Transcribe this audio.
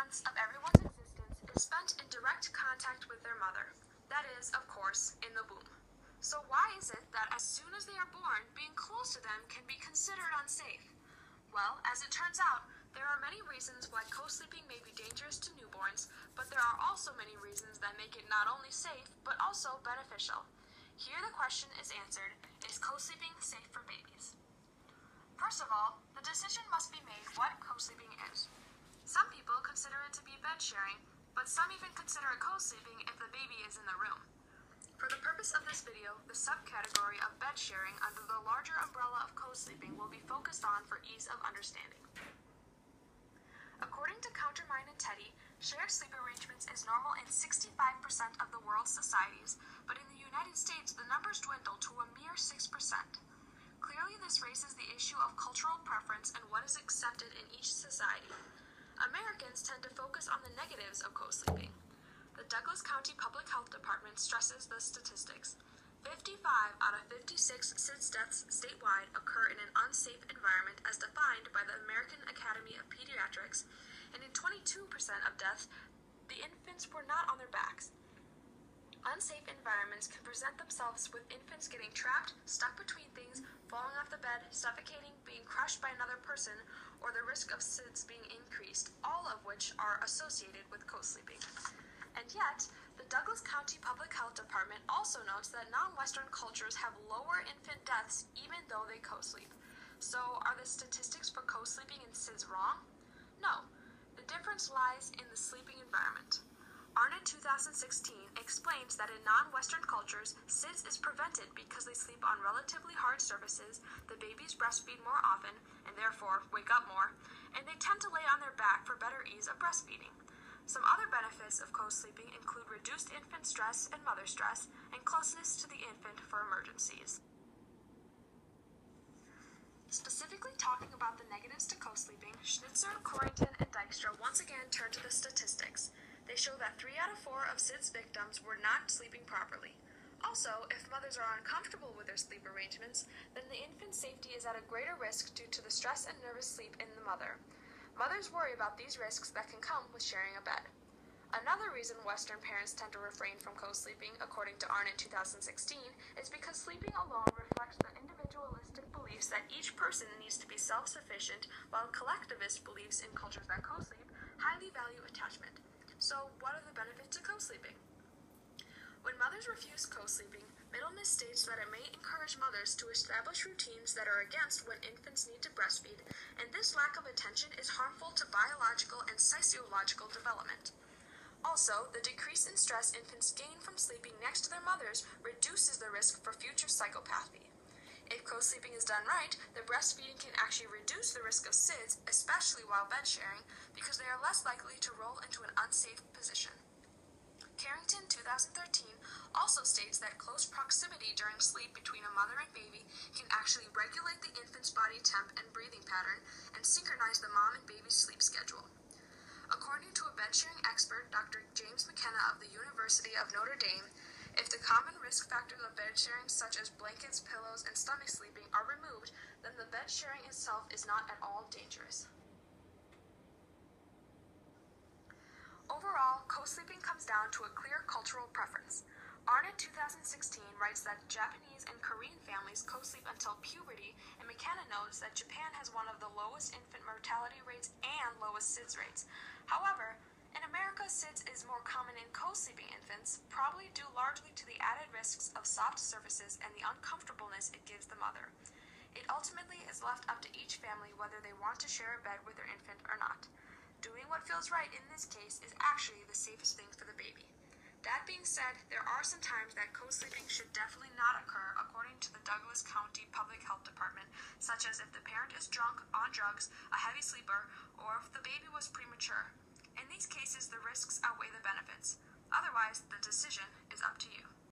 months of everyone's existence is spent in direct contact with their mother. That is, of course, in the womb. So why is it that as soon as they are born, being close to them can be considered unsafe? Well, as it turns out, there are many reasons why co-sleeping may be dangerous to newborns, but there are also many reasons that make it not only safe, but also beneficial. Here the question is answered: is co-sleeping safe for babies? First of all, the decision must be made what co-sleeping is. Some people consider it to be bed sharing, but some even consider it co-sleeping if the baby is in the room. For the purpose of this video, the subcategory of bed sharing under the larger umbrella of co-sleeping will be focused on for ease of understanding. According to Countermine and Teddy, shared sleep arrangements is normal in 65% of the world's societies, but in the United States the numbers dwindle to a mere 6%. Clearly, this raises the issue of cultural preference and what is accepted in each society. Americans tend to focus on the negatives of co-sleeping. The Douglas County Public Health Department stresses the statistics. 55 out of 56 SIDS deaths statewide occur in an unsafe environment as defined by the American Academy of Pediatrics, and in 22% of deaths, the infants were not on their backs. Unsafe environments can present themselves with infants getting trapped, stuck between things, falling off the bed, suffocating, being crushed by another person, or the risk of SIDS being increased, all of which are associated with co-sleeping. And yet, the Douglas County Public Health Department also notes that non-Western cultures have lower infant deaths even though they co-sleep. So, are the statistics for co-sleeping and SIDS wrong? No. The difference lies in the sleeping environment. Arnott 2016 explains that in non-Western cultures, SIDS is prevented because they sleep on relatively hard surfaces, the babies breastfeed more often, and therefore wake up more, and they tend to lay on their back for better ease of breastfeeding. Some other benefits of co-sleeping include reduced infant stress and mother stress, and closeness to the infant for emergencies. Specifically talking about the negatives to co-sleeping, Schnitzer, Corrington, and Dykstra once again turn to the statistics. They show that 3 out of 4 of SIDS victims were not sleeping properly. Also, if mothers are uncomfortable with their sleep arrangements, then the infant's safety is at a greater risk due to the stress and nervous sleep in the mother. Mothers worry about these risks that can come with sharing a bed. Another reason Western parents tend to refrain from co-sleeping, according to Arnott 2016, is because sleeping alone reflects the individualistic beliefs that each person needs to be self-sufficient, while collectivist beliefs in cultures that co-sleep highly value attachment. So, what are the benefits of co-sleeping? When mothers refuse co-sleeping, Middlemiss states that it may encourage mothers to establish routines that are against when infants need to breastfeed, and this lack of attention is harmful to biological and sociological development. Also, the decrease in stress infants gain from sleeping next to their mothers reduces the risk for future psychopathy. If co-sleeping is done right, the breastfeeding can actually reduce the risk of SIDS, especially while bed sharing, because they are less likely to roll into an unsafe position. Carrington 2013 also states that close proximity during sleep between a mother and baby can actually regulate the infant's body temp and breathing pattern and synchronize the mom and baby's sleep schedule. According to a bed-sharing expert, Dr. James McKenna of the University of Notre Dame, if the common risk factors of bed sharing such as blankets, pillows, and stomach sleeping are removed, then the bed sharing itself is not at all dangerous. Overall, co-sleeping comes down to a clear cultural preference. Arnott 2016 writes that Japanese and Korean families co-sleep until puberty, and McKenna notes that Japan has one of the lowest infant mortality rates and lowest SIDS rates. However, in America, SIDS is more common in co-sleeping infants, probably due largely to the added risks of soft surfaces and the uncomfortableness it gives the mother. It ultimately is left up to each family whether they want to share a bed with their infant or not. Doing what feels right in this case is actually the safest thing for the baby. That being said, there are some times that co-sleeping should definitely not occur according to the Douglas County Public Health Department, such as if the parent is drunk, on drugs, a heavy sleeper, or if the baby was premature. In these cases, the risks outweigh the benefits. Otherwise, the decision is up to you.